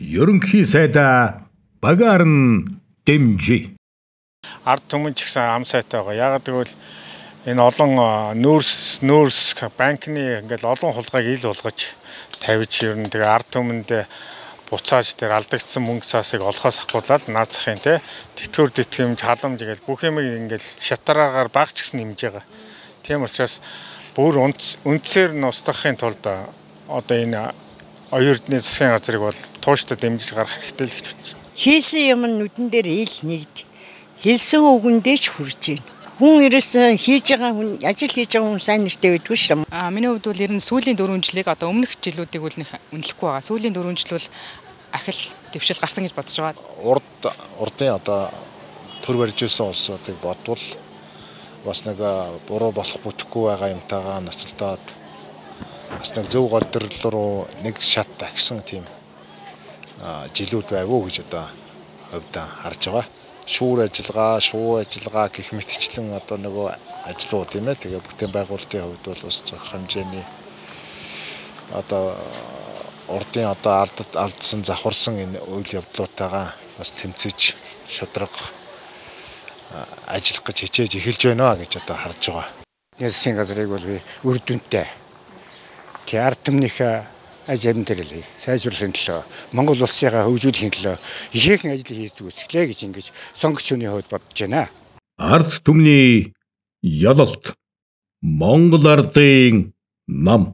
ерөнхий сайдаа багаар нь дэмжиж. Ард түмэн ч гэсэн ам сайтай байгаа. Яагаад гэвэл энэ олон нүүрс банкны ингээл олон хулгайг ил болгож тавьж ер нь тэгээ ард түмэнд буцааж тэр алдагдсан мөнгө цаасыг олохоос ахгуулаад наад захын те тэтгэвэр тэтгэмж халамж гээл бүх юм ингээл шатараагаар багч гэсэн нэмж байгаа. Тийм учраас бүр үндсээр нь устгахын тулд одоо энэ оюутны засгийн газрыг бол тууштай дэмжиж гарах хэрэгтэй л гэж бодсон. Хийсэн юм нүдэн дээр ил нэгд хэлсэн үгэндээ ч хүрж байна. Хүн ерөөсөн хийж байгаа хүн ажил хийж байгаа хүн сайн нэртэй байдгүй шүү. Миний хувьд бол ер нь сүүлийн 4 жилийг одоо өмнөх жилүүдийг бол үнэлэхгүй байгаа. Сүүлийн 4 жил бол ахил дэвшил гарсан гэж бодож байгаа. Урдын одоо төр барьж байсан улсуудыг бодвол бас нэг буруу болох бүтэхгүй байгаа юмтайгаа насалтаад бас нэг зөв голдрол руу нэг шат агсан тийм жилүүд байв уу гэж одоо хөвдөө харж байгаа. Шүүр ажиллагаа гэх мэтчлэн одоо нөгөө ажлууд тийм ээ. Тэгээ бүтээн байгуулалтын хувьд бол бас зохих хэмжээний одоо урдын одоо алдсан завхарсан энэ үйл явдлуудтайгаа бас тэмцэж шодрог ажиллах гэж хичээж эхэлж байна гэж одоо харж байгаа. Засгийн газрыг бол би үр дүнтэй ард түмнийхээ ажимдэрэлээ сайжруулахын төлөө Монгол улсынхаа хөгжүүлэхийн төлөө ихээхэн ажил хийж үзлээ гэж ингэж сонгогч хүний хувьд бодож байна. Ард түмний ялалт Монгол ардын нам